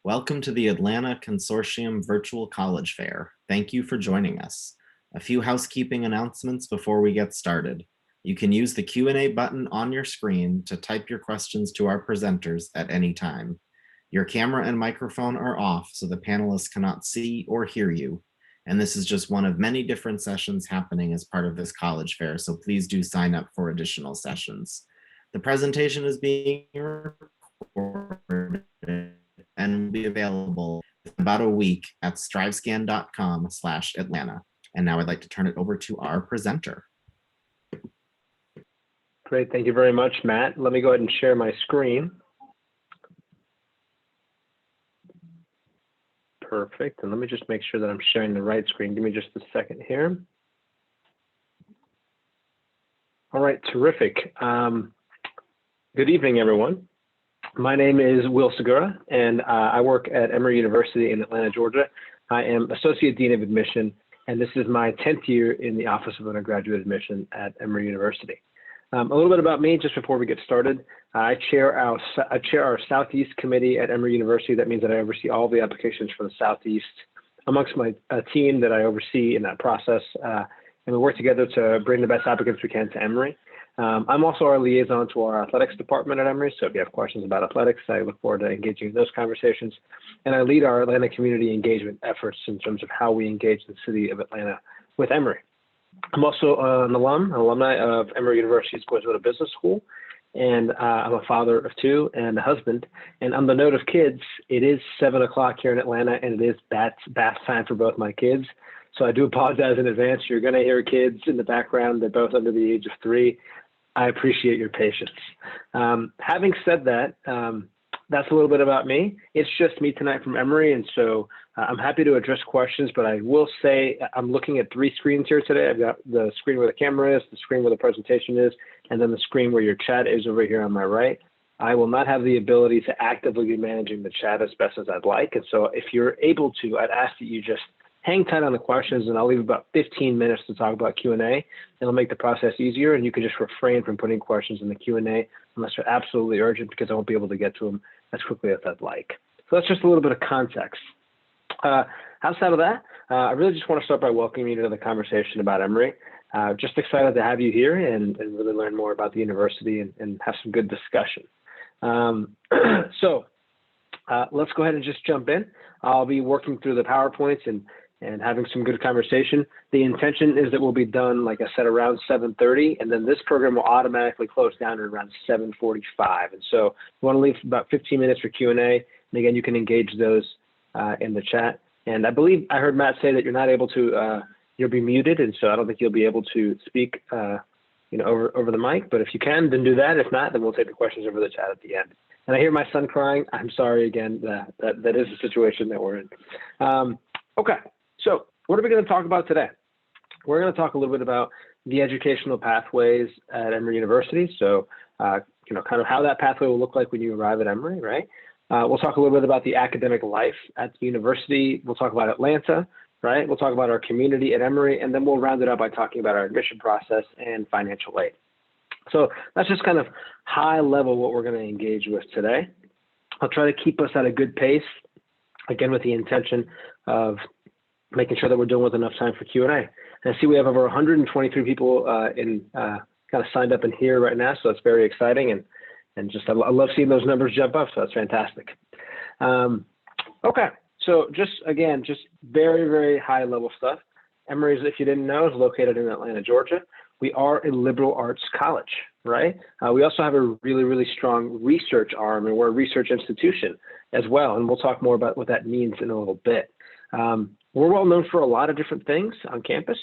Welcome to the Atlanta Consortium Virtual College Fair. Thank you for joining us. A few housekeeping announcements before we get started. You can use the Q&A button on your screen to type your questions to our presenters at any time. Your camera and microphone are off so the panelists cannot see or hear you. And this is just one of many different sessions happening as part of this college fair, so please do sign up for additional sessions. The presentation is being recorded and will be available in about a week at strivescan.com/Atlanta. And now I'd like to turn it over to our presenter. Great, thank you very much, Matt. Let me go ahead and share my screen. Perfect, and let me just make sure that I'm sharing the right screen. Give me just a second here. All right, terrific. Good evening, everyone. My name is Will Segura, and I work at Emory University in Atlanta, Georgia. I am Associate Dean of Admission, and this is my 10th year in the Office of Undergraduate Admission at Emory University. A little bit about me just before we get started. I chair our Southeast Committee at Emory University. That means that I oversee all the applications for the Southeast amongst my team that I oversee in that process. And we work together to bring the best applicants we can to Emory. I'm also our liaison to our athletics department at Emory. So if you have questions about athletics, I look forward to engaging in those conversations. And I lead our Atlanta community engagement efforts in terms of how we engage the city of Atlanta with Emory. I'm also an alumni of Emory University's Segura Business School. And I'm a father of two and a husband. And on the note of kids, it is 7 o'clock here in Atlanta, and it is bath time for both my kids. So I do apologize in advance. You're going to hear kids in the background. They're both under the age of 3. I appreciate your patience. Having said that, that's a little bit about me. It's just me tonight from Emory, and so I'm happy to address questions, but I will say I'm looking at 3 screens here today. I've got the screen where the camera is, the screen where the presentation is, and then the screen where your chat is over here on my right. I will not have the ability to actively be managing the chat as best as I'd like, and so if you're able to, I'd ask that you just hang tight on the questions, and I'll leave about 15 minutes to talk about Q&A. It'll make the process easier, and you can just refrain from putting questions in the Q&A unless they're absolutely urgent, because I won't be able to get to them as quickly as I'd like. So that's just a little bit of context. Outside of that, I really just want to start by welcoming you to the conversation about Emory. Just excited to have you here and really learn more about the university and have some good discussion. So let's go ahead and just jump in. I'll be working through the PowerPoints and having some good conversation. The intention is that we'll be done, like I said, around 7:30, and then this program will automatically close down at around 7:45. And so we want to leave about 15 minutes for Q&A. And again, you can engage those in the chat. And I believe I heard Matt say that you're not able to, you'll be muted, and so I don't think you'll be able to speak over the mic, but if you can, then do that. If not, then we'll take the questions over the chat at the end. And I hear my son crying. I'm sorry again, that is the situation that we're in. Okay. So what are we going to talk about today? We're going to talk a little bit about the educational pathways at Emory University. So, kind of how that pathway will look like when you arrive at Emory, right? We'll talk a little bit about the academic life at the university. We'll talk about Atlanta, right? We'll talk about our community at Emory, and then we'll round it up by talking about our admission process and financial aid. So that's just kind of high level what we're going to engage with today. I'll try to keep us at a good pace, again, with the intention of making sure that we're doing with enough time for Q&A. And I see we have over 123 people kind of signed up in here right now, so that's very exciting, and just I love seeing those numbers jump up, so that's fantastic. Okay, so just very, very high level stuff. Emory, if you didn't know, is located in Atlanta, Georgia. We are a liberal arts college, right? We also have a really, really strong research arm, and we're a research institution as well, and we'll talk more about what that means in a little bit. We're well known for a lot of different things on campus.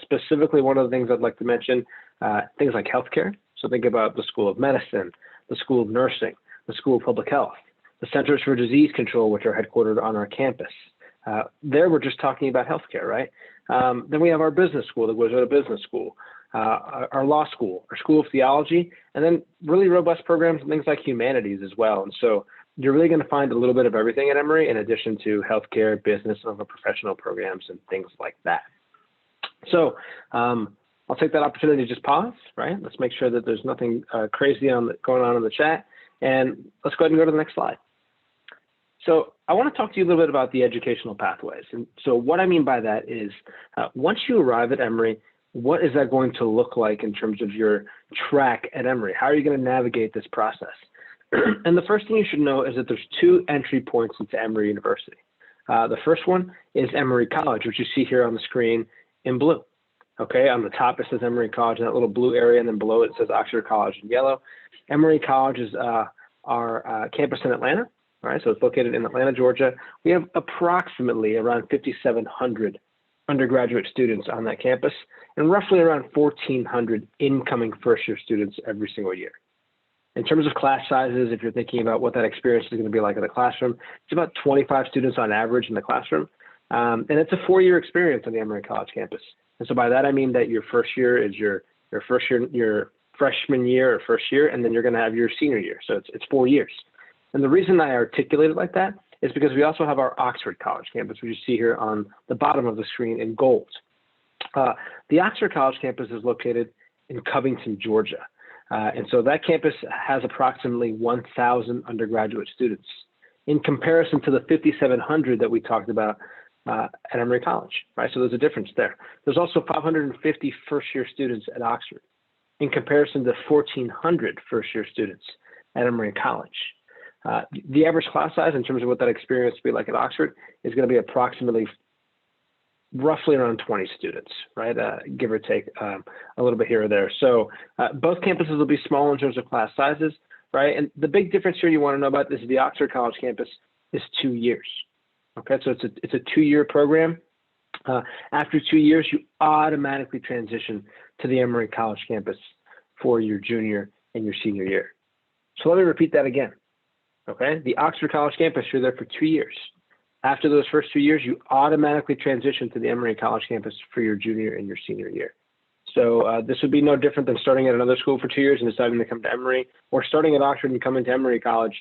Specifically, one of the things I'd like to mention, things like healthcare. So think about the School of Medicine, the School of Nursing, the School of Public Health, the Centers for Disease Control, which are headquartered on our campus. There, we're just talking about healthcare, right? Then we have our business school, the Segura Business School, our law school, our School of Theology, and then really robust programs and things like humanities as well. And so you're really going to find a little bit of everything at Emory, in addition to healthcare, business, and other professional programs and things like that. So I'll take that opportunity to just pause, right? Let's make sure that there's nothing crazy going on in the chat. And let's go ahead and go to the next slide. So I want to talk to you a little bit about the educational pathways. And so what I mean by that is once you arrive at Emory, what is that going to look like in terms of your track at Emory? How are you going to navigate this process? And the first thing you should know is that there's two entry points into Emory University. The first one is Emory College, which you see here on the screen in blue. Okay, on the top it says Emory College in that little blue area, and then below it says Oxford College in yellow. Emory College is our campus in Atlanta. All right, so it's located in Atlanta, Georgia. We have approximately around 5,700 undergraduate students on that campus, and roughly around 1,400 incoming first-year students every single year. In terms of class sizes, if you're thinking about what that experience is going to be like in the classroom, it's about 25 students on average in the classroom. And it's a 4-year experience on the Emory College campus. And so by that, I mean that your first year is your first year, your freshman year or first year, and then you're going to have your senior year. So it's 4 years. And the reason I articulate it like that is because we also have our Oxford College campus, which you see here on the bottom of the screen in gold. The Oxford College campus is located in Covington, Georgia. And so that campus has approximately 1,000 undergraduate students in comparison to the 5,700 that we talked about at Emory College, right? So there's a difference there. There's also 550 first-year students at Oxford in comparison to 1,400 first-year students at Emory College. The average class size in terms of what that experience will be like at Oxford is going to be approximately roughly around 20 students, right? Give or take a little bit here or there. So both campuses will be small in terms of class sizes, right? And the big difference here you want to know about is the Oxford College campus is 2 years. Okay, so it's a 2-year program. After 2 years, you automatically transition to the Emory College campus for your junior and your senior year. So let me repeat that again. Okay, the Oxford College campus, you're there for 2 years. After those first 2 years, you automatically transition to the Emory College campus for your junior and your senior year. So this would be no different than starting at another school for 2 years and deciding to come to Emory, or starting at Oxford and coming to Emory College.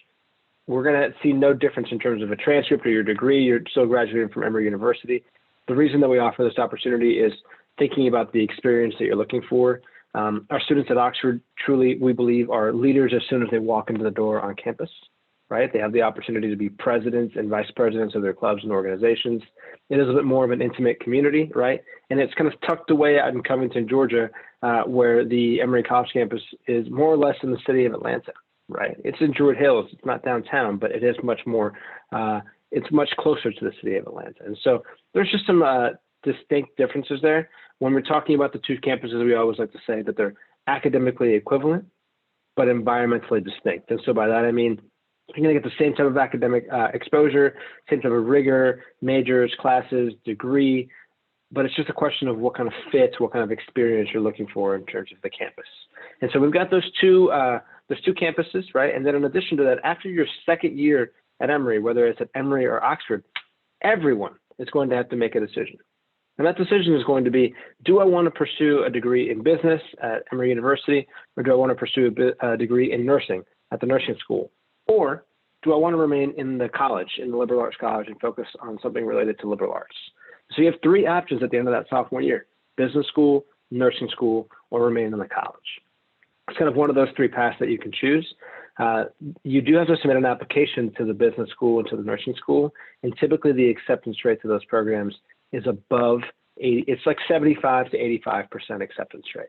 We're going to see no difference in terms of a transcript or your degree. You're still graduating from Emory University. The reason that we offer this opportunity is thinking about the experience that you're looking for. Our students at Oxford truly, we believe, are leaders as soon as they walk into the door on campus. Right? They have the opportunity to be presidents and vice presidents of their clubs and organizations. It is a bit more of an intimate community, right? And it's kind of tucked away out in Covington, Georgia, where the Emory College campus is more or less in the city of Atlanta, right? It's in Druid Hills. It's not downtown, but it is much more, it's much closer to the city of Atlanta. And so there's just some distinct differences there. When we're talking about the two campuses, we always like to say that they're academically equivalent, but environmentally distinct. And so by that, I mean, you're going to get the same type of academic exposure, same type of rigor, majors, classes, degree, but it's just a question of what kind of fit, what kind of experience you're looking for in terms of the campus. And so we've got those two campuses, right? And then in addition to that, after your second year at Emory, whether it's at Emory or Oxford, everyone is going to have to make a decision. And that decision is going to be, do I want to pursue a degree in business at Emory University, or do I want to pursue a degree in nursing at the nursing school? Or do I want to remain in the college, in the liberal arts college, and focus on something related to liberal arts? So you have 3 options at the end of that sophomore year: business school, nursing school, or remain in the college. It's kind of one of those 3 paths that you can choose. You do have to submit an application to the business school and to the nursing school, and typically the acceptance rate to those programs is above 80. It's like 75 to 85% acceptance rate.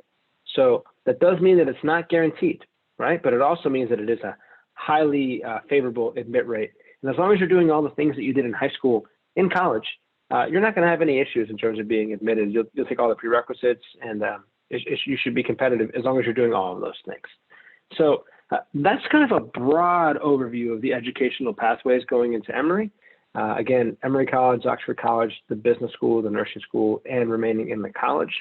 So that does mean that it's not guaranteed, right? But it also means that it is a highly favorable admit rate. And as long as you're doing all the things that you did in high school, in college, you're not going to have any issues in terms of being admitted. You'll take all the prerequisites, and you should be competitive as long as you're doing all of those things. So that's kind of a broad overview of the educational pathways going into Emory. Again, Emory College, Oxford College, the business school, the nursing school, and remaining in the college.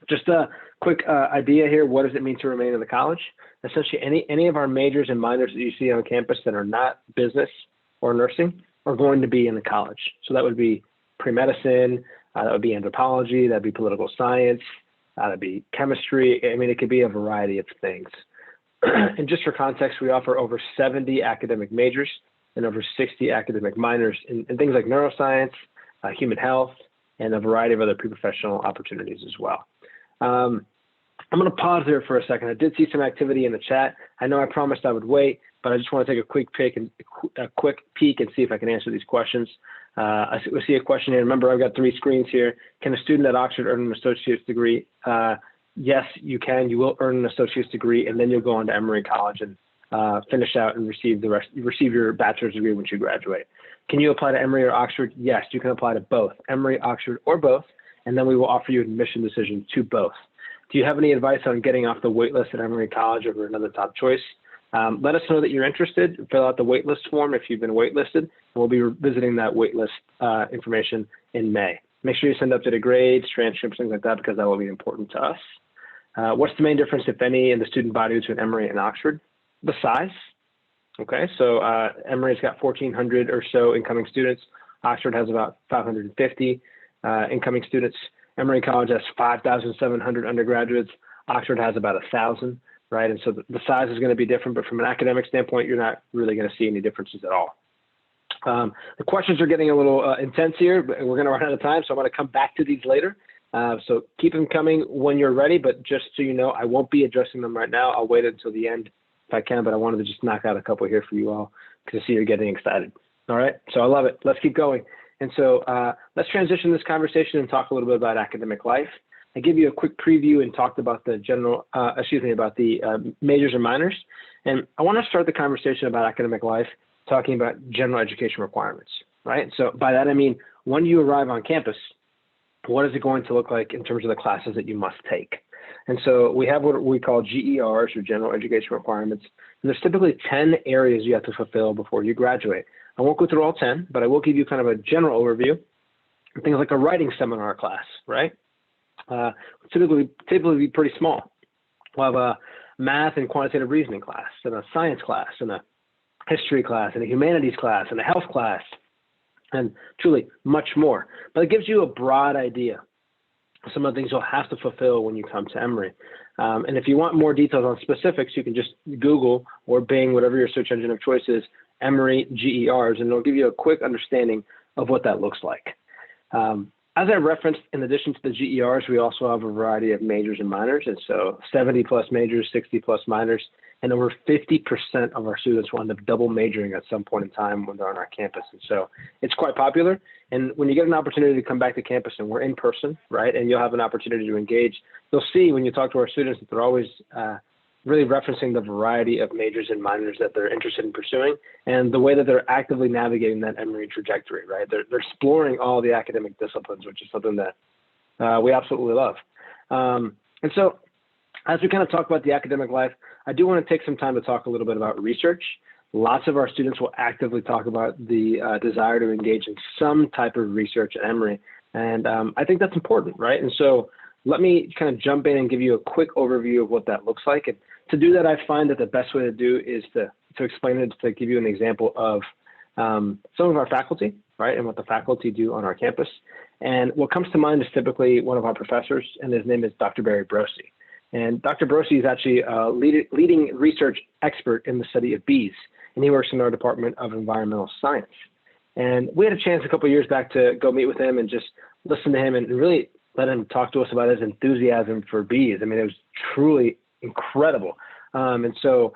Just a quick idea here. What does it mean to remain in the college? Essentially, any of our majors and minors that you see on campus that are not business or nursing are going to be in the college. So that would be pre-medicine, that would be anthropology, that'd be political science, that'd be chemistry. I mean, it could be a variety of things. And just for context, we offer over 70 academic majors and over 60 academic minors in things like neuroscience, human health, and a variety of other pre-professional opportunities as well. I'm going to pause there for a second. I did see some activity in the chat. I know I promised I would wait, but I just want to take a quick peek and see if I can answer these questions. I see a question here. Remember, I've got 3 screens here. Can a student at Oxford earn an associate's degree? Yes, you can. You will earn an associate's degree, and then you'll go on to Emory College and finish out and receive your bachelor's degree once you graduate. Can you apply to Emory or Oxford? Yes, you can apply to both, Emory, Oxford, or both, and then we will offer you admission decision to both. Do you have any advice on getting off the waitlist at Emory College over another top choice? Let us know that you're interested. Fill out the waitlist form if you've been waitlisted, and we'll be revisiting that waitlist information in May. Make sure you send updated grades, transcripts, things like that, because that will be important to us. What's the main difference, if any, in the student body between Emory and Oxford? The size. Okay, so Emory's got 1,400 or so incoming students. Oxford has about 550 incoming students. Emory College has 5,700 undergraduates. Oxford has about 1,000, right? And so the size is going to be different, but from an academic standpoint, you're not really going to see any differences at all. The questions are getting a little intense here, but we're going to run out of time, so I'm going to come back to these later. So keep them coming when you're ready, but just so you know, I won't be addressing them right now. I'll wait until the end if I can, but I wanted to just knock out a couple here for you all because I see you're getting excited. All right, so I love it. Let's keep going. And so let's transition this conversation and talk a little bit about academic life. I give you a quick preview and talked about the about the majors and minors. And I want to start the conversation about academic life talking about general education requirements, right? So by that, I mean, when you arrive on campus, what is it going to look like in terms of the classes that you must take? And so we have what we call GERs, or general education requirements. And there's typically 10 areas you have to fulfill before you graduate. I won't go through all 10, but I will give you kind of a general overview. Things like a writing seminar class, right? Typically be pretty small. We'll have a math and quantitative reasoning class, and a science class, and a history class, and a humanities class, and a health class, and truly much more. But it gives you a broad idea of some of the things you'll have to fulfill when you come to Emory. And if you want more details on specifics, you can just Google or Bing, whatever your search engine of choice is, Emory GERs, and it'll give you a quick understanding of what that looks like. As I referenced, in addition to the GERs, we also have a variety of majors and minors. And so 70 plus majors, 60 plus minors, and over 50% of our students will end up double majoring at some point in time when they're on our campus. And so it's quite popular. And when you get an opportunity to come back to campus and we're in person, right, and you'll have an opportunity to engage, you'll see when you talk to our students that they're always really referencing the variety of majors and minors that they're interested in pursuing and the way that they're actively navigating that Emory trajectory, right? They're exploring all the academic disciplines, which is something that we absolutely love. And so as we kind of talk about the academic life, I do want to take some time to talk a little bit about research. Lots of our students will actively talk about the desire to engage in some type of research at Emory. And I think that's important, right? And so let me kind of jump in and give you a quick overview of what that looks like. And to do that, I find that the best way to do is to explain it, to give you an example of some of our faculty, right, and what the faculty do on our campus. And what comes to mind is typically one of our professors, and his name is Dr. Barry Brosi. And Dr. Brosi is actually a leading research expert in the study of bees, and he works in our Department of Environmental Science. And we had a chance a couple of years back to go meet with him and just listen to him and really let him talk to us about his enthusiasm for bees. I mean, it was truly incredible. And so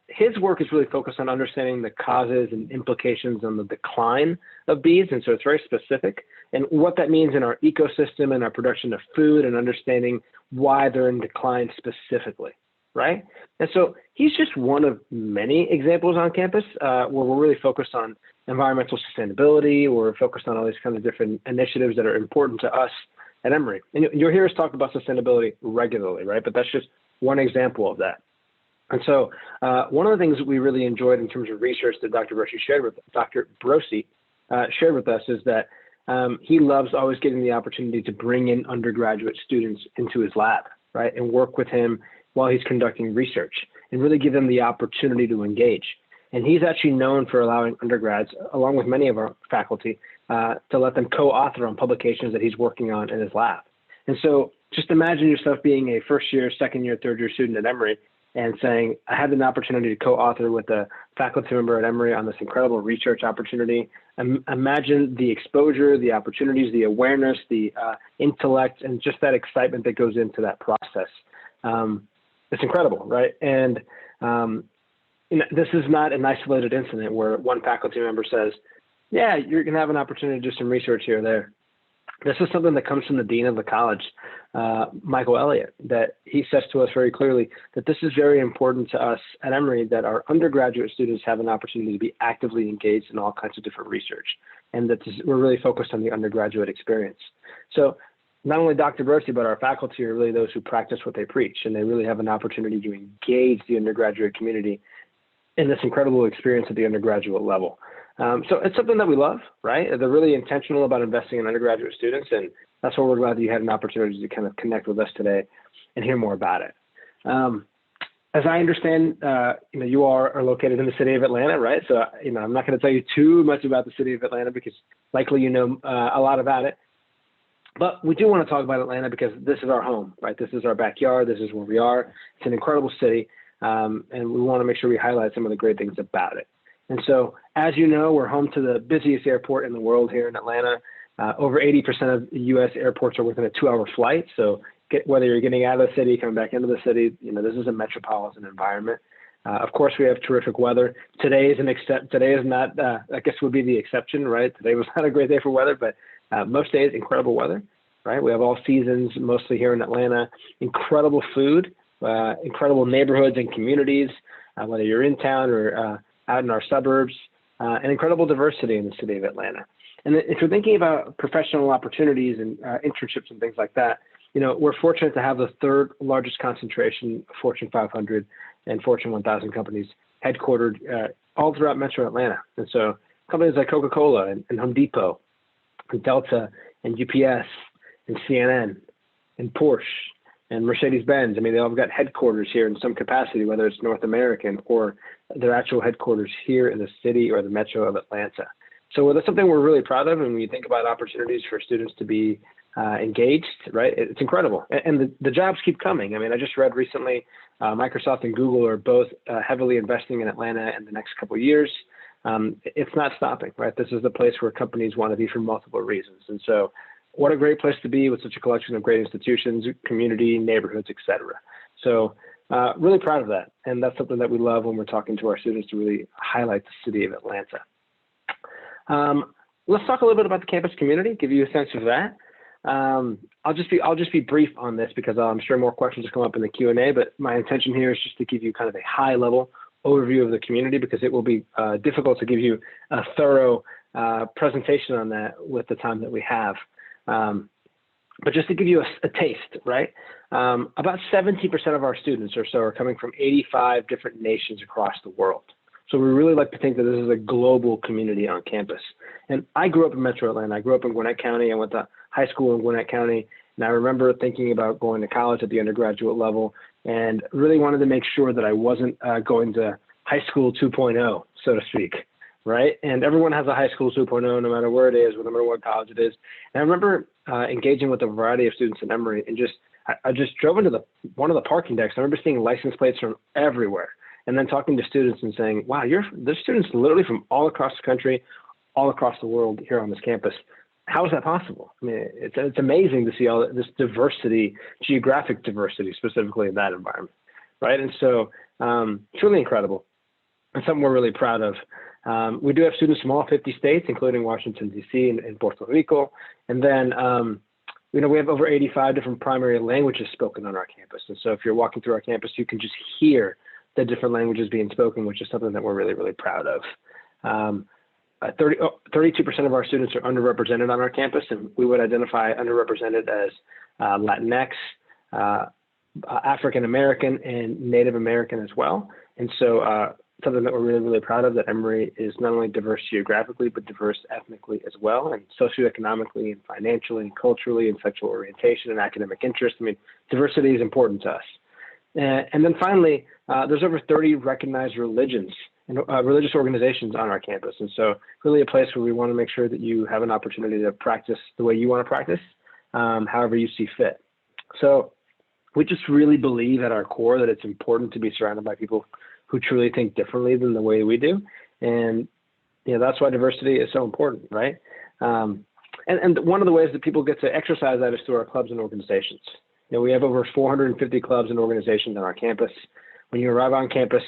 his work is really focused on understanding the causes and implications on the decline of bees. And so it's very specific and what that means in our ecosystem and our production of food and understanding why they're in decline specifically, right? And so he's just one of many examples on campus where we're really focused on environmental sustainability. We're focused on all these kinds of different initiatives that are important to us at Emory. And you'll hear us talk about sustainability regularly, right? But that's just one example of that. And so one of the things that we really enjoyed in terms of research that Dr. Brosi shared with us is that he loves always getting the opportunity to bring in undergraduate students into his lab, right, and work with him while he's conducting research and really give them the opportunity to engage. And he's actually known for allowing undergrads, along with many of our faculty, to let them co-author on publications that he's working on in his lab. And so just imagine yourself being a first year, second year, third year student at Emory and saying, I had an opportunity to co-author with a faculty member at Emory on this incredible research opportunity. Imagine the exposure, the opportunities, the awareness, the intellect, and just that excitement that goes into that process. It's incredible, right? And this is not an isolated incident where one faculty member says, yeah, you're going to have an opportunity to do some research here or there. This is something that comes from the dean of the college, Michael Elliott, that he says to us very clearly that this is very important to us at Emory, that our undergraduate students have an opportunity to be actively engaged in all kinds of different research, and that we're really focused on the undergraduate experience. So not only Dr. Bercy, but our faculty are really those who practice what they preach, and they really have an opportunity to engage the undergraduate community in this incredible experience at the undergraduate level. So it's something that we love, right? They're really intentional about investing in undergraduate students, and that's why we're glad that you had an opportunity to kind of connect with us today and hear more about it. As I understand, you are located in the city of Atlanta, right? So, I'm not going to tell you too much about the city of Atlanta because likely you know a lot about it. But we do want to talk about Atlanta because this is our home, right? This is our backyard. This is where we are. It's an incredible city, and we want to make sure we highlight some of the great things about it. And so, as you know, we're home to the busiest airport in the world here in Atlanta. Over 80% of U.S. airports are within a 2-hour flight. So whether you're getting out of the city, coming back into the city, this is a metropolitan environment. Of course, we have terrific weather. Today is not, I guess would be the exception, right? Today was not a great day for weather, but most days, incredible weather, right? We have all seasons, mostly here in Atlanta. Incredible food, incredible neighborhoods and communities, whether you're in town or out in our suburbs, and incredible diversity in the city of Atlanta. And if you're thinking about professional opportunities and internships and things like that, we're fortunate to have the third largest concentration of Fortune 500 and Fortune 1000 companies headquartered all throughout Metro Atlanta. And so companies like Coca-Cola and Home Depot and Delta and UPS and CNN and Porsche and Mercedes-Benz, they all have got headquarters here in some capacity, whether it's North American or their actual headquarters here in the city or the Metro of Atlanta. So that's something we're really proud of. And when you think about opportunities for students to be engaged, right, it's incredible. And the jobs keep coming. I just read recently Microsoft and Google are both heavily investing in Atlanta in the next couple of years. It's not stopping, right? This is the place where companies want to be for multiple reasons. And so what a great place to be with such a collection of great institutions, community, neighborhoods, et cetera. So really proud of that. And that's something that we love when we're talking to our students, to really highlight the city of Atlanta. Let's talk a little bit about the campus community, give you a sense of that. I'll just be brief on this because I'm sure more questions will come up in the Q&A, but my intention here is just to give you kind of a high level overview of the community, because it will be difficult to give you a thorough presentation on that with the time that we have. But just to give you a taste, right? About 70% of our students or so are coming from 85 different nations across the world. So we really like to think that this is a global community on campus. And I grew up in Metro Atlanta. I grew up in Gwinnett County. I went to high school in Gwinnett County. And I remember thinking about going to college at the undergraduate level and really wanted to make sure that I wasn't going to high school 2.0, so to speak, right? And everyone has a high school 2.0, no matter where it is, no matter what college it is. And I remember engaging with a variety of students at Emory, and I just drove into one of the parking decks. I remember seeing license plates from everywhere. And then talking to students and saying, wow, there's students literally from all across the country, all across the world here on this campus. How is that possible? It's amazing to see all this diversity, geographic diversity, specifically in that environment, right? And so it's really incredible and something we're really proud of. We do have students from all 50 states, including Washington, D.C. and Puerto Rico. And then, we have over 85 different primary languages spoken on our campus. And so if you're walking through our campus, you can just hear the different languages being spoken, which is something that we're really, really proud of. 32% of our students are underrepresented on our campus, and we would identify underrepresented as Latinx, African American, and Native American as well. And so something that we're really, really proud of, that Emory is not only diverse geographically, but diverse ethnically as well, and socioeconomically and financially and culturally and sexual orientation and academic interest. Diversity is important to us. And then finally, there's over 30 recognized religions and religious organizations on our campus. And so really a place where we want to make sure that you have an opportunity to practice the way you want to practice, however you see fit. So we just really believe at our core that it's important to be surrounded by people who truly think differently than the way we do. And that's why diversity is so important, right? And one of the ways that people get to exercise that is through our clubs and organizations. We have over 450 clubs and organizations on our campus. When you arrive on campus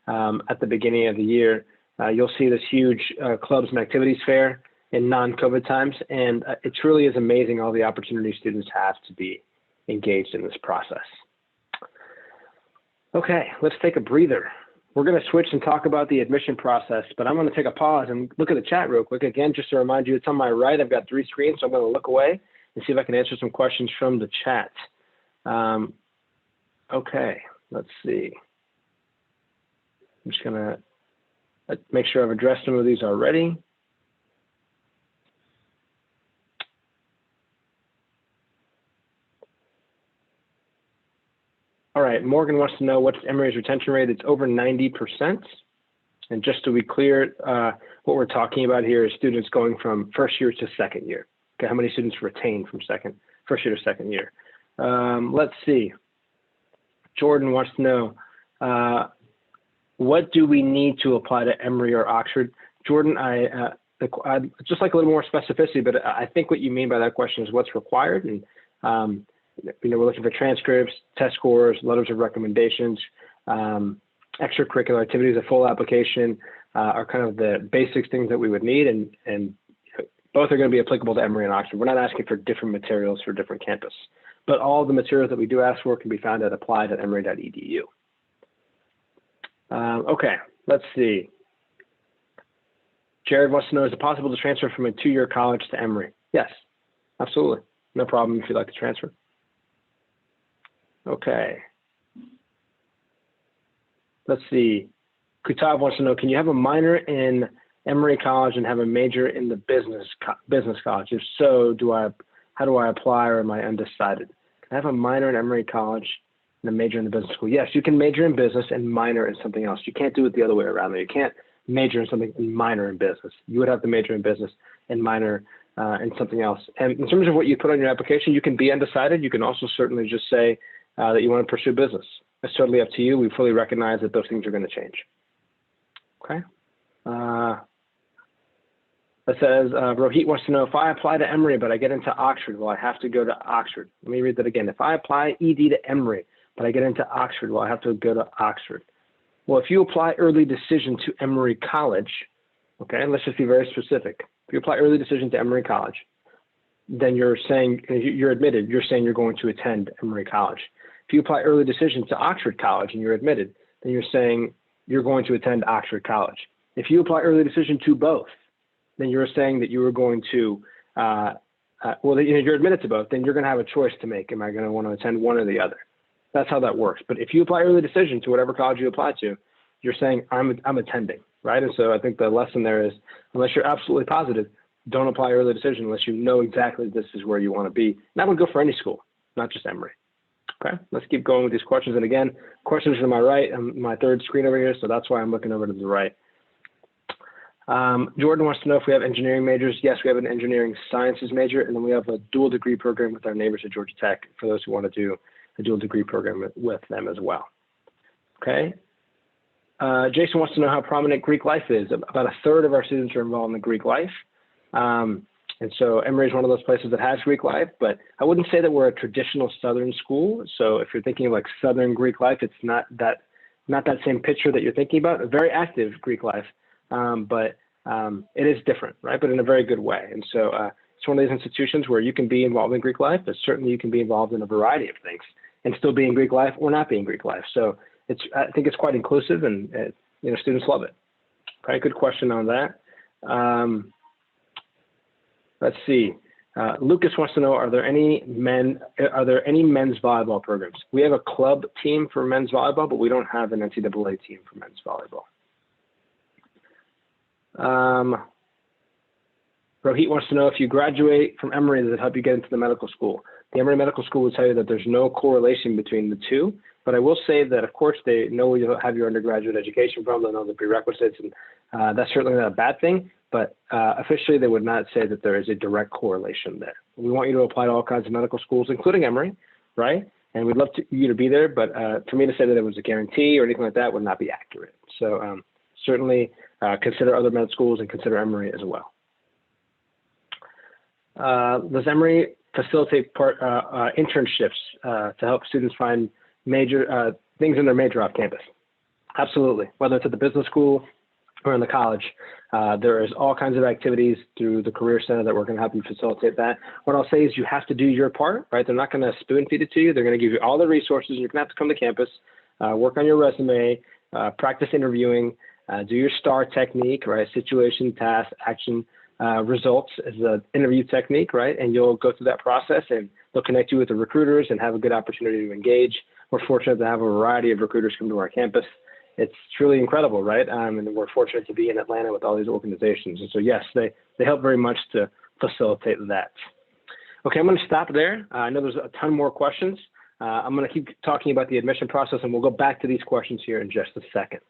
at the beginning of the year, you'll see this huge clubs and activities fair in non-COVID times. And it truly is amazing all the opportunities students have to be engaged in this process. Okay, let's take a breather. We're going to switch and talk about the admission process, but I'm going to take a pause and look at the chat real quick. Again, just to remind you, it's on my right. I've got 3 screens, so I'm going to look away and see if I can answer some questions from the chat. Okay, let's see. I'm just going to make sure I've addressed some of these already. All right, Morgan wants to know what's Emory's retention rate. It's over 90%. And just to be clear, what we're talking about here is students going from first year to second year. Okay, how many students retained from first year to second year? Let's see. Jordan wants to know, what do we need to apply to Emory or Oxford? Jordan, I'd just like a little more specificity, but I think what you mean by that question is what's required. And we're looking for transcripts, test scores, letters of recommendations, extracurricular activities, a full application are kind of the basic things that we would need, and both are going to be applicable to Emory and Oxford. We're not asking for different materials for different campus, but all the materials that we do ask for can be found at applied.emory.edu. Okay, let's see. Jared wants to know, is it possible to transfer from a 2-year college to Emory? Yes, absolutely. No problem if you'd like to transfer. Okay. Let's see. Kutav wants to know, can you have a minor in Emory College and have a major in the business college? If so, how do I apply, or am I undecided? Can I have a minor in Emory College and a major in the business school? Yes, you can major in business and minor in something else. You can't do it the other way around. You can't major in something and minor in business. You would have to major in business and minor in something else. And in terms of what you put on your application, you can be undecided. You can also certainly just say that you want to pursue business. It's totally up to you. We fully recognize that those things are going to change. Okay. That says, Rohit wants to know, if I apply to Emory, but I get into Oxford, will I have to go to Oxford? Let me read that again. If I apply ED to Emory, but I get into Oxford, will I have to go to Oxford? Well, if you apply early decision to Emory College, okay, let's just be very specific. If you apply early decision to Emory College, then you're saying, you're admitted, you're saying you're going to attend Emory College. If you apply early decision to Oxford College and you're admitted, then you're saying you're going to attend Oxford College. If you apply early decision to both, then you're saying that you are going to, you're admitted to both, then you're going to have a choice to make. Am I going to want to attend one or the other? That's how that works. But if you apply early decision to whatever college you apply to, you're saying I'm attending, right? And so I think the lesson there is, unless you're absolutely positive, don't apply early decision unless you know exactly this is where you want to be. And that would go for any school, not just Emory. Okay, let's keep going with these questions. And again, questions to my right, my third screen over here, so that's why I'm looking over to the right. Jordan wants to know if we have engineering majors. Yes, we have an engineering sciences major, and then we have a dual degree program with our neighbors at Georgia Tech for those who want to do a dual degree program with them as well. Okay. Jason wants to know how prominent Greek life is. About a third of our students are involved in the Greek life. And so Emory is one of those places that has Greek life, but I wouldn't say that we're a traditional Southern school. So if you're thinking of like Southern Greek life, it's not that same picture that you're thinking about. A very active Greek life, but it is different, right? But in a very good way. And so it's one of these institutions where you can be involved in Greek life, but certainly you can be involved in a variety of things and still be in Greek life or not be in Greek life. So I think it's quite inclusive, and students love it. Okay, good question on that. Let's see. Lucas wants to know, are there any men's volleyball programs? We have a club team for men's volleyball, but we don't have an NCAA team for men's volleyball. Rohit wants to know, if you graduate from Emory, does it help you get into the medical school? The Emory Medical School will tell you that there's no correlation between the two, but I will say that, of course, they know where you have your undergraduate education from, they know the prerequisites, and that's certainly not a bad thing. But officially, they would not say that there is a direct correlation there. We want you to apply to all kinds of medical schools, including Emory, right? And we'd love you to be there, but for me to say that it was a guarantee or anything like that would not be accurate. So certainly consider other med schools and consider Emory as well. Does Emory facilitate internships to help students find major things in their major off campus. Absolutely. Whether it's at the business school or in the college, there is all kinds of activities through the Career Center that we're going to help you facilitate that. What I'll say is you have to do your part, right? They're not going to spoon feed it to you. They're going to give you all the resources. You're going to have to come to campus, work on your resume, practice interviewing, do your STAR technique, right? Situation, task, action, results as an interview technique, right? And you'll go through that process and they'll connect you with the recruiters and have a good opportunity to engage. We're fortunate to have a variety of recruiters come to our campus. It's truly incredible, right? And we're fortunate to be in Atlanta with all these organizations. And so, yes, they help very much to facilitate that. Okay, I'm going to stop there. I know there's a ton more questions. I'm going to keep talking about the admission process, and we'll go back to these questions here in just a second.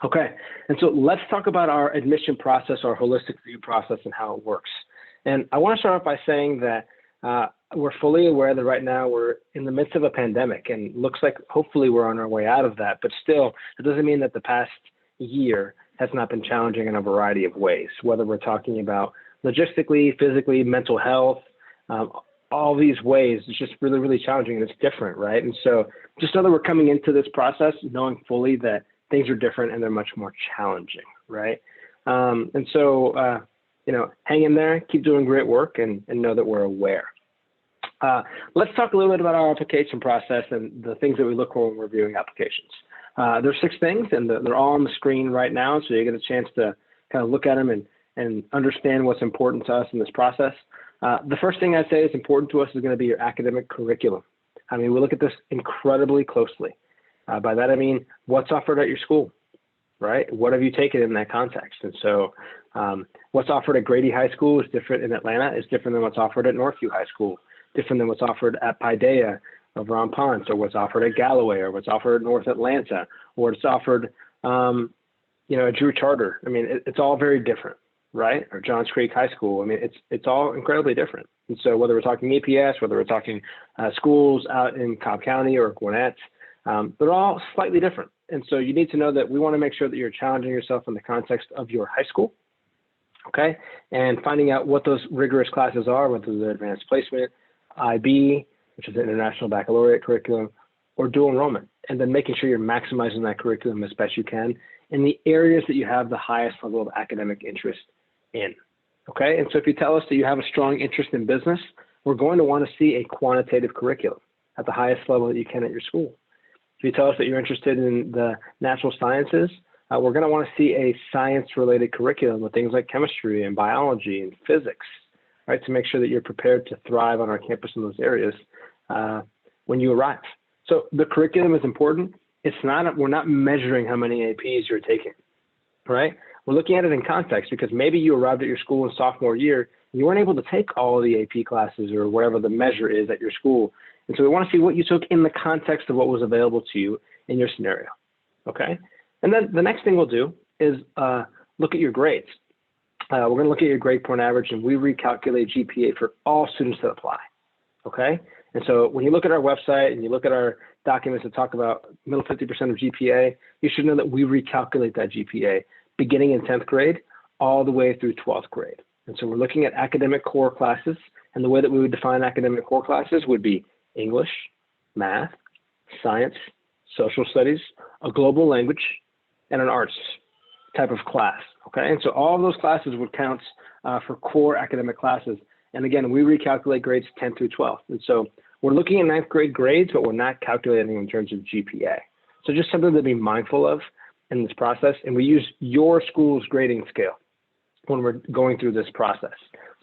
Okay, and so let's talk about our admission process, our holistic review process, and how it works. And I want to start off by saying that we're fully aware that right now we're in the midst of a pandemic, and looks like hopefully we're on our way out of that. But still, it doesn't mean that the past year has not been challenging in a variety of ways, whether we're talking about logistically, physically, mental health, all these ways. It's just really, really challenging, and it's different, right? And so just know that we're coming into this process knowing fully that things are different and they're much more challenging, right? And so, hang in there, keep doing great work, and know that we're aware. Let's talk a little bit about our application process and the things that we look for when we're reviewing applications. There's 6 things, and they're all on the screen right now, so you get a chance to kind of look at them and understand what's important to us in this process. The first thing I'd say is important to us is going to be your academic curriculum. I mean, we look at this incredibly closely. By that, I mean, what's offered at your school, right? What have you taken in that context? And so what's offered at Grady High School is different in Atlanta, is different than what's offered at Northview High School, different than what's offered at Paideia over on Ponce, or what's offered at Galloway, or what's offered at North Atlanta, or what's offered, at Drew Charter. I mean, it's all very different, right? Or Johns Creek High School. I mean, it's all incredibly different. And so whether we're talking APS, whether we're talking schools out in Cobb County or Gwinnett, they're all slightly different. And so you need to know that we want to make sure that you're challenging yourself in the context of your high school, okay? And finding out what those rigorous classes are, whether they're advanced placement, IB, which is the International Baccalaureate curriculum, or dual enrollment, and then making sure you're maximizing that curriculum as best you can in the areas that you have the highest level of academic interest in, okay? And so if you tell us that you have a strong interest in business, we're going to want to see a quantitative curriculum at the highest level that you can at your school. If you tell us that you're interested in the natural sciences, we're going to want to see a science-related curriculum with things like chemistry and biology and physics, right, to make sure that you're prepared to thrive on our campus in those areas when you arrive. So the curriculum is important. We're not measuring how many APs you're taking, right? We're looking at it in context, because maybe you arrived at your school in sophomore year and you weren't able to take all of the AP classes or whatever the measure is at your school. And so we want to see what you took in the context of what was available to you in your scenario, okay? And then the next thing we'll do is look at your grades. We're going to look at your grade point average, and we recalculate GPA for all students that apply, okay? And so when you look at our website and you look at our documents that talk about middle 50% of GPA, you should know that we recalculate that GPA beginning in 10th grade all the way through 12th grade. And so we're looking at academic core classes, and the way that we would define academic core classes would be English, math, science, social studies, a global language, and an arts type of class, okay? And so all of those classes would count for core academic classes. And again, we recalculate grades 10 through 12. And so we're looking at 9th grade grades, but we're not calculating in terms of GPA. So just something to be mindful of in this process. And we use your school's grading scale when we're going through this process.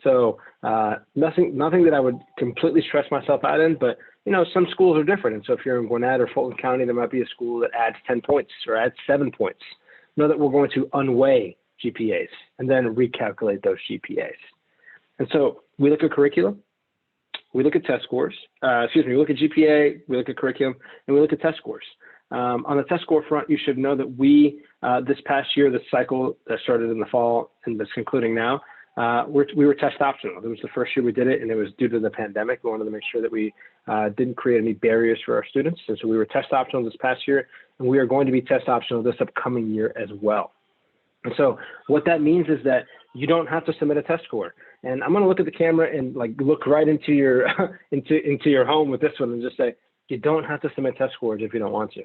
So nothing that I would completely stress myself out in, but some schools are different. And so if you're in Gwinnett or Fulton County, there might be a school that adds 10 points or adds 7 points. Know that we're going to unweigh GPAs and then recalculate those GPAs. And so we look at curriculum, we look at test scores, we look at GPA, we look at curriculum, and we look at test scores. On the test score front, you should know that we, this past year, the cycle that started in the fall and that's concluding now, we were test optional. It was the first year we did it, and it was due to the pandemic. We wanted to make sure that we didn't create any barriers for our students. And so we were test optional this past year, and we are going to be test optional this upcoming year as well. And so what that means is that you don't have to submit a test score. And I'm going to look at the camera and like look right into your into your home with this one and just say, you don't have to submit test scores if you don't want to.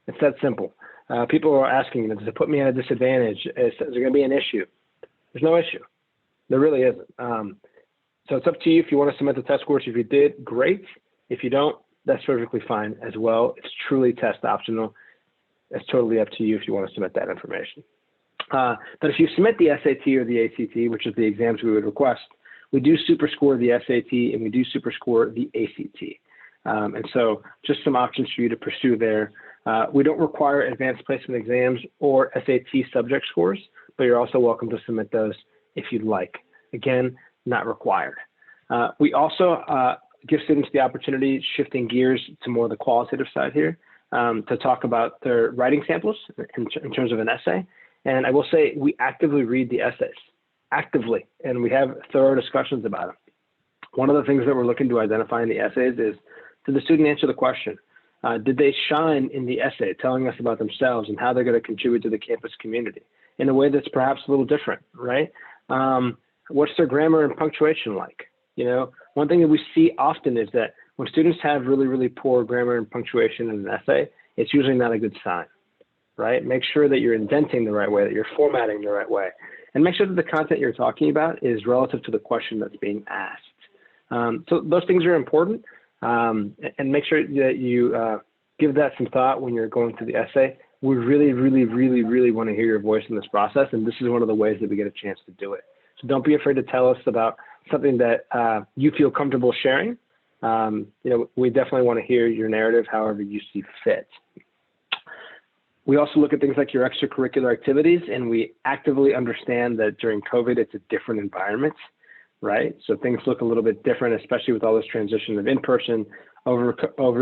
It's that simple. People are asking, does it put me at a disadvantage? Is there going to be an issue? There's no issue. There really isn't. So it's up to you if you want to submit the test scores. If you did, great. If you don't, that's perfectly fine as well. It's truly test optional. It's totally up to you if you want to submit that information. But if you submit the SAT or the ACT, which is the exams we would request, we do super score the SAT and we do super score the ACT. And so just some options for you to pursue there. We don't require advanced placement exams or SAT subject scores, but you're also welcome to submit those if you'd like. Again, not required. We also give students the opportunity, shifting gears to more the qualitative side here, to talk about their writing samples in terms of an essay. And I will say we actively read the essays, actively, and we have thorough discussions about them. One of the things that we're looking to identify in the essays is, did the student answer the question? Did they shine in the essay, telling us about themselves and how they're going to contribute to the campus community in a way that's perhaps a little different, right? What's their grammar and punctuation like? You know, one thing that we see often is that when students have really, really poor grammar and punctuation in an essay, it's usually not a good sign, right? Make sure that you're indenting the right way, that you're formatting the right way, and make sure that the content you're talking about is relative to the question that's being asked. So those things are important, and make sure that you give that some thought when you're going through the essay. We really, really, really, really want to hear your voice in this process, and this is one of the ways that we get a chance to do it. So don't be afraid to tell us about something that you feel comfortable sharing. You know, we definitely want to hear your narrative however you see fit. We also look at things like your extracurricular activities, and we actively understand that during COVID, it's a different environment, right? So things look a little bit different, especially with all this transition of in-person, over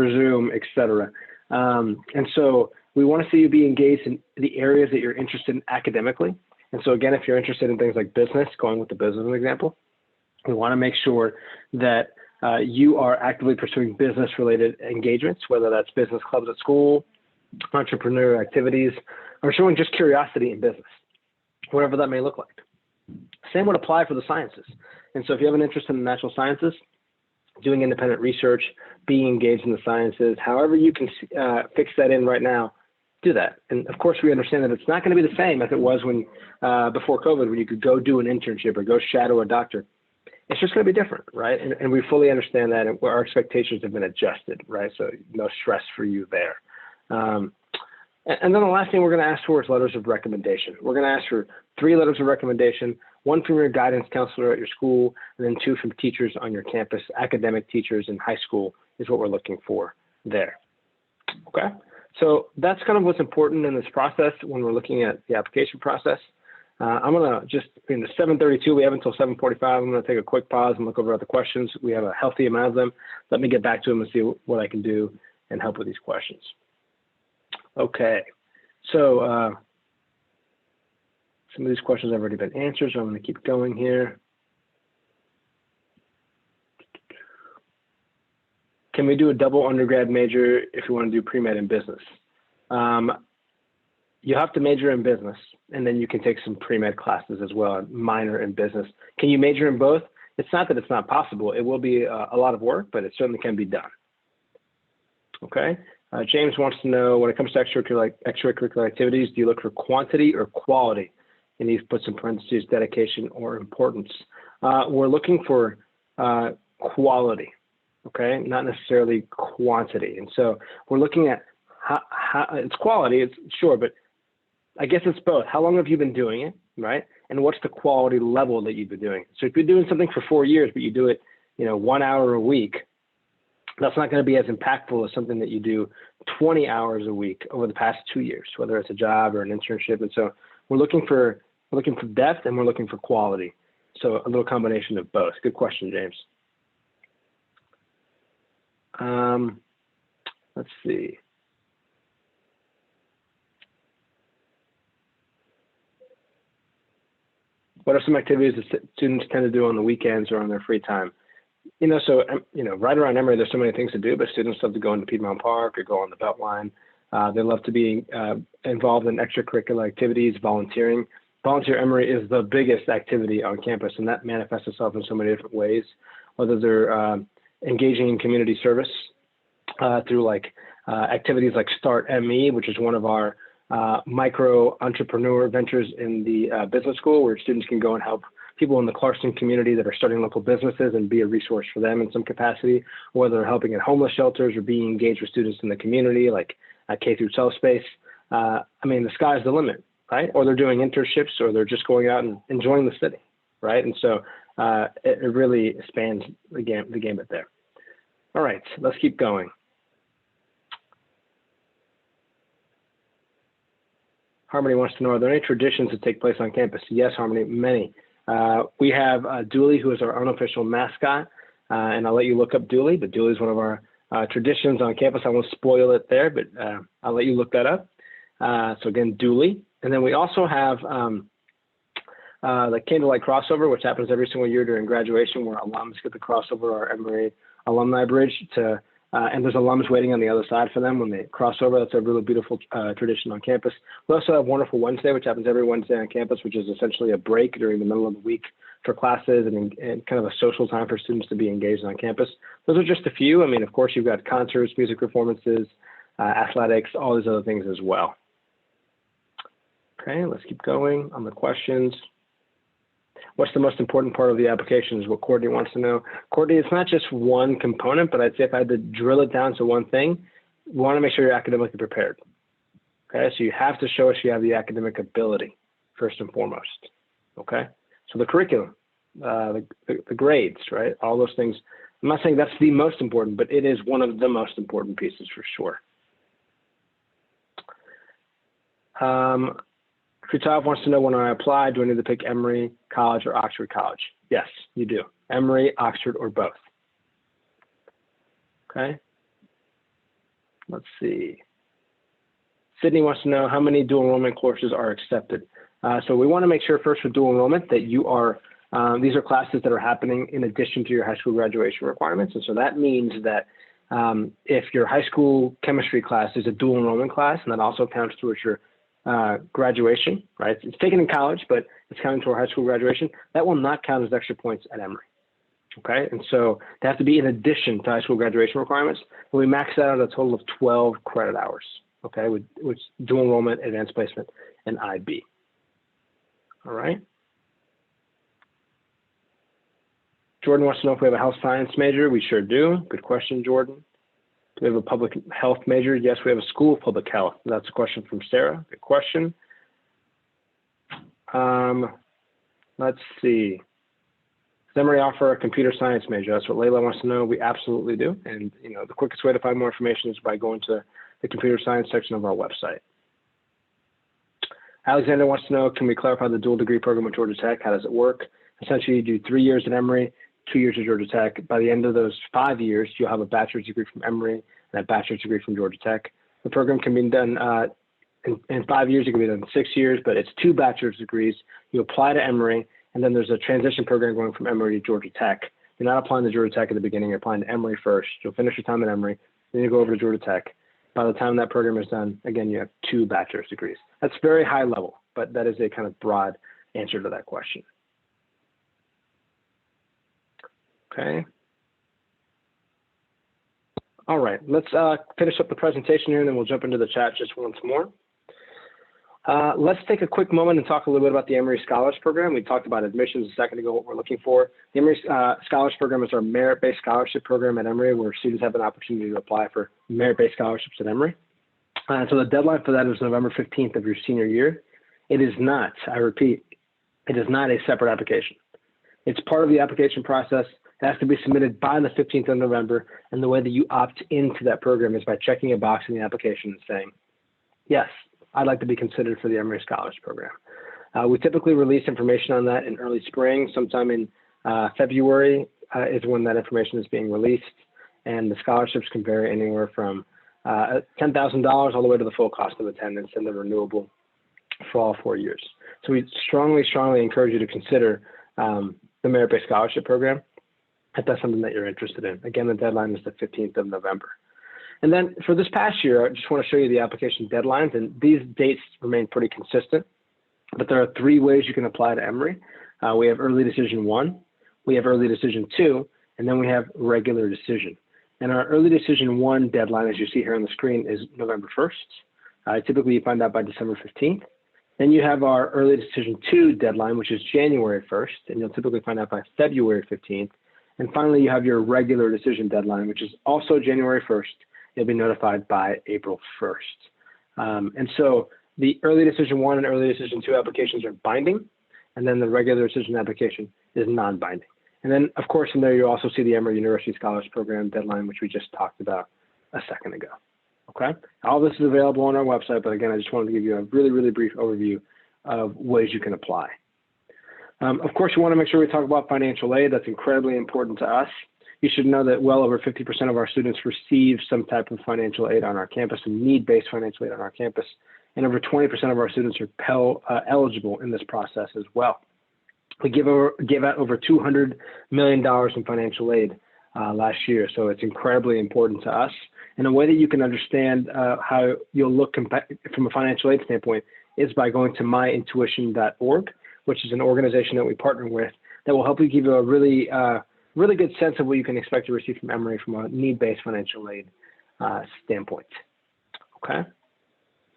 Zoom, et cetera. And so we want to see you be engaged in the areas that you're interested in academically. And so again, if you're interested in things like business, going with the business example, we want to make sure that you are actively pursuing business-related engagements, whether that's business clubs at school, entrepreneur activities, or showing just curiosity in business, whatever that may look like. Same would apply for the sciences. And so if you have an interest in the natural sciences, doing independent research, being engaged in the sciences, however you can fix that in right now, do that. And of course, we understand that it's not going to be the same as it was when before COVID, when you could go do an internship or go shadow a doctor. It's just going to be different, right? And we fully understand that, and our expectations have been adjusted, right? So no stress for you there. And then the last thing we're going to ask for is letters of recommendation. We're going to ask for 3 letters of recommendation, 1 from your guidance counselor at your school, and then 2 from teachers on your campus. Academic teachers in high school is what we're looking for there. Okay, so that's kind of what's important in this process when we're looking at the application process. I'm going to just, in the 7:32, we have until 7:45. I'm going to take a quick pause and look over at the questions. We have a healthy amount of them. Let me get back to them and see what I can do and help with these questions. Okay, so some of these questions have already been answered, so I'm going to keep going here. Can we do a double undergrad major if you want to do pre-med in business? You have to major in business, and then you can take some pre-med classes as well, minor in business. Can you major in both? It's not that it's not possible. It will be a lot of work, but it certainly can be done. Okay. James wants to know, when it comes to extracurricular activities, do you look for quantity or quality? And he's put some parentheses, dedication or importance. We're looking for quality, okay, not necessarily quantity. And so we're looking at how it's quality, it's sure, but I guess it's both. How long have you been doing it, right? And what's the quality level that you've been doing? So if you're doing something for 4 years, but you do it, 1 hour a week, that's not going to be as impactful as something that you do 20 hours a week over the past 2 years, whether it's a job or an internship. And so we're looking for depth and we're looking for quality. So a little combination of both. Good question, James. Let's see. What are some activities that students tend to do on the weekends or on their free time? Right around Emory, there's so many things to do, but students love to go into Piedmont Park or go on the Beltline. They love to be involved in extracurricular activities, volunteering. volunteer Emory is the biggest activity on campus, and that manifests itself in so many different ways, whether they're engaging in community service through activities like Start ME, which is one of our micro entrepreneur ventures in the business school, where students can go and help people in the Clarkston community that are starting local businesses and be a resource for them in some capacity, whether they're helping at homeless shelters or being engaged with students in the community, like K through 12 space. I mean, the sky's the limit, right? Or they're doing internships, or they're just going out and enjoying the city, right? And so it really spans the gamut there. All right, let's keep going. Harmony wants to know, are there any traditions that take place on campus? Yes, Harmony, many. We have Dooley, who is our unofficial mascot, and I'll let you look up Dooley, but Dooley is one of our traditions on campus. I won't spoil it there, but I'll let you look that up. So again, Dooley. And then we also have the Candlelight Crossover, which happens every single year during graduation, where alums get to cross over our Emory Alumni Bridge to and there's alums waiting on the other side for them when they cross over. That's a really beautiful tradition on campus. We also have Wonderful Wednesday, which happens every Wednesday on campus, which is essentially a break during the middle of the week for classes and kind of a social time for students to be engaged on campus. Those are just a few. I mean, of course, you've got concerts, music performances, athletics, all these other things as well. Okay, let's keep going on the questions. What's the most important part of the application is what Courtney wants to know. Courtney, it's not just one component, but I'd say if I had to drill it down to one thing, we want to make sure you're academically prepared. Okay, so you have to show us you have the academic ability, first and foremost. Okay, so the curriculum, the grades, right? All those things. I'm not saying that's the most important, but it is one of the most important pieces for sure. Kutov wants to know, when I apply, do I need to pick Emory College or Oxford College? Yes, you do. Emory, Oxford, or both. Okay. Let's see. Sydney wants to know how many dual enrollment courses are accepted. So we want to make sure first with dual enrollment that you are, these are classes that are happening in addition to your high school graduation requirements. And so that means that if your high school chemistry class is a dual enrollment class, and that also counts towards your graduation, right? It's taken in college, but it's counting toward high school graduation. That will not count as extra points at Emory. Okay, and so they have to be in addition to high school graduation requirements. And we max that out at a total of 12 credit hours. Okay, with dual enrollment, advanced placement, and IB. All right. Jordan wants to know if we have a health science major. We sure do. Good question, Jordan. Do we have a public health major? Yes, we have a school of public health. That's a question from Sarah. Good question. Let's see. Does Emory offer a computer science major? That's what Layla wants to know. We absolutely do. And the quickest way to find more information is by going to the computer science section of our website. Alexander wants to know, can we clarify the dual degree program at Georgia Tech? How does it work? Essentially, you do 3 years at Emory, 2 years at Georgia Tech. By the end of those 5 years, you'll have a bachelor's degree from Emory and a bachelor's degree from Georgia Tech. The program can be done in 5 years. It can be done in 6 years, but it's 2 bachelor's degrees. You apply to Emory, and then there's a transition program going from Emory to Georgia Tech. You're not applying to Georgia Tech at the beginning. You're applying to Emory first. You'll finish your time at Emory, then you go over to Georgia Tech. By the time that program is done, again, you have 2 bachelor's degrees. That's very high level, but that is a kind of broad answer to that question. Okay. All right, let's finish up the presentation here, and then we'll jump into the chat just once more. Let's take a quick moment and talk a little bit about the Emory Scholars Program. We talked about admissions a second ago, what we're looking for. The Emory Scholars Program is our merit-based scholarship program at Emory, where students have an opportunity to apply for merit-based scholarships at Emory. So the deadline for that is November 15th of your senior year. It is not, I repeat, it is not a separate application. It's part of the application process. It has to be submitted by the 15th of November, and the way that you opt into that program is by checking a box in the application and saying, yes, I'd like to be considered for the Emory Scholars Program. We typically release information on that in early spring. Sometime in February is when that information is being released, and the scholarships can vary anywhere from $10,000 all the way to the full cost of attendance, and they're renewable for all 4 years. So we strongly, strongly encourage you to consider the merit-based scholarship program if that's something that you're interested in. Again, the deadline is the 15th of November. And then for this past year, I just want to show you the application deadlines, and these dates remain pretty consistent. But there are 3 ways you can apply to Emory. We have early decision 1, we have early decision 2, and then we have regular decision. And our early decision 1 deadline, as you see here on the screen, is November 1st. Typically, you find out by December 15th. Then you have our early decision 2 deadline, which is January 1st, and you'll typically find out by February 15th. And finally, you have your regular decision deadline, which is also January 1st. You'll be notified by April 1st. And so the early decision 1 and early decision 2 applications are binding, and then the regular decision application is non-binding. And then, of course, in there you also see the Emory University Scholars Program deadline, which we just talked about a second ago. Okay, all this is available on our website, but again, I just wanted to give you a really, really brief overview of ways you can apply. Of course, you want to make sure we talk about financial aid. That's incredibly important to us. You should know that well over 50% of our students receive some type of financial aid on our campus and need-based financial aid on our campus. And over 20% of our students are eligible in this process as well. We give out over $200 million in financial aid last year, so it's incredibly important to us. And a way that you can understand how you'll look from a financial aid standpoint is by going to myintuition.org, which is an organization that we partner with that will help you give you a really, really good sense of what you can expect to receive from Emory from a need-based financial aid standpoint. Okay.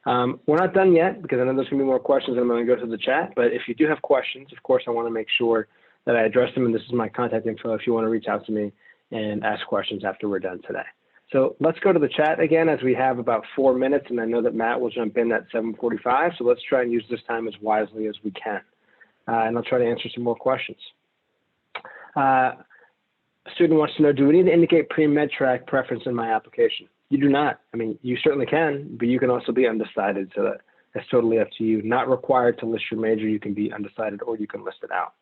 We're not done yet because I know there's going to be more questions and I'm going to go through the chat. But if you do have questions, of course, I want to make sure that I address them. And this is my contact info if you want to reach out to me and ask questions after we're done today. So let's go to the chat again as we have about 4 minutes. And I know that Matt will jump in at 7:45. So let's try and use this time as wisely as we can. And I'll try to answer some more questions. A student wants to know, do we need to indicate pre-med track preference in my application? You do not. I mean, you certainly can, but you can also be undecided. So that's totally up to you. Not required to list your major. You can be undecided or you can list it out.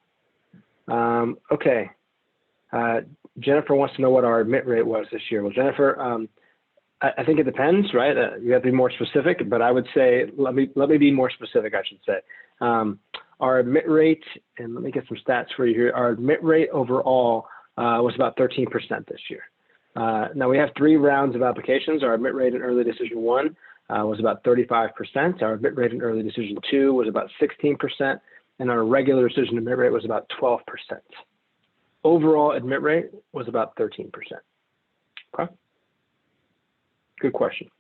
Okay. Jennifer wants to know what our admit rate was this year. Well, Jennifer, I think it depends, right? You have to be more specific, but I would say, let me be more specific, I should say. Our admit rate, and let me get some stats for you here. Our admit rate overall was about 13% this year. Now we have 3 rounds of applications. Our admit rate in early decision 1 was about 35%. Our admit rate in early decision 2 was about 16%, and our regular decision admit rate was about 12%. Overall admit rate was about 13%. Okay. Good question.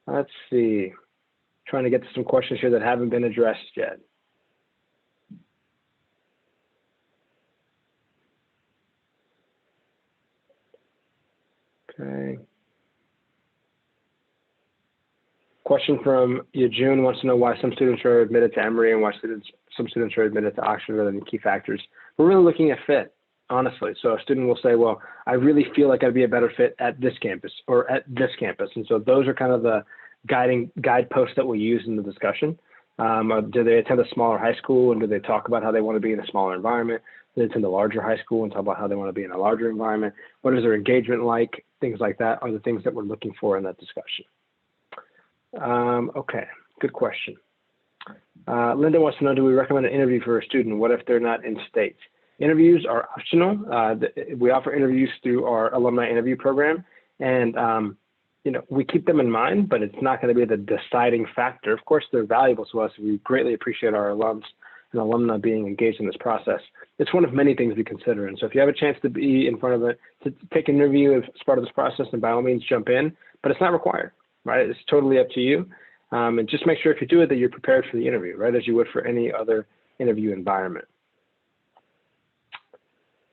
Let's see. Trying to get to some questions here that haven't been addressed yet. Okay. Question from Yajun wants to know why some students are admitted to Emory and why some students are admitted to Oxford are the key factors. We're really looking at fit, honestly. So a student will say, well, I really feel like I'd be a better fit at this campus or at this campus. And so those are kind of the guideposts that we use in the discussion. Do they attend a smaller high school and do they talk about how they want to be in a smaller environment? Do they attend a larger high school and talk about how they want to be in a larger environment? What is their engagement like? Things like that are the things that we're looking for in that discussion. Okay, good question. Linda wants to know, do we recommend an interview for a student? What if they're not in state? Interviews are optional. We offer interviews through our alumni interview program, and you know, we keep them in mind, but it's not going to be the deciding factor. Of course, they're valuable to us. We greatly appreciate our alums and alumni being engaged in this process. It's one of many things we consider. And so if you have a chance to be in front of it, to take an interview as part of this process, then by all means jump in, but it's not required, right? It's totally up to you. And just make sure if you do it that you're prepared for the interview, right? As you would for any other interview environment.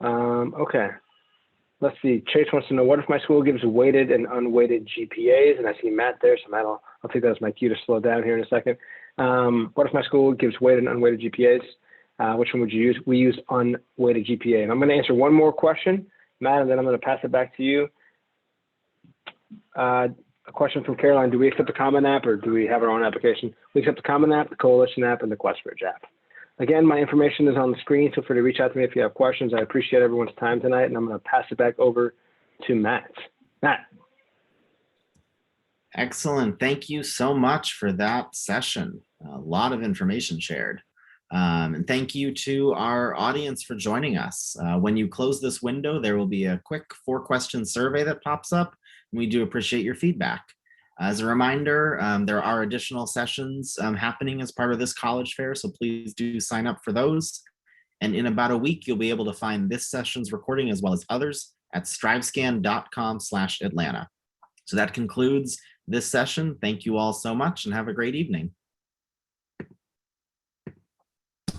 Okay. Let's see. Chase wants to know, what if my school gives weighted and unweighted GPAs? And I see Matt there, so Matt, I'll take that as my cue to slow down here in a second. What if my school gives weighted and unweighted GPAs? Which one would you use? We use unweighted GPA. And I'm going to answer one more question, Matt, and then I'm going to pass it back to you. A question from Caroline, do we accept the Common App or do we have our own application? We accept the Common App, the Coalition App, and the QuestBridge app. Again, my information is on the screen. Feel free to reach out to me if you have questions. I appreciate everyone's time tonight, and I'm going to pass it back over to Matt. Matt. Excellent. Thank you so much for that session. A lot of information shared. And thank you to our audience for joining us. When you close this window, there will be a quick 4-question survey that pops up. And we do appreciate your feedback. As a reminder, there are additional sessions happening as part of this college fair, so please do sign up for those. And in about a week, you'll be able to find this session's recording as well as others at strivescan.com/Atlanta. So that concludes this session. Thank you all so much and have a great evening.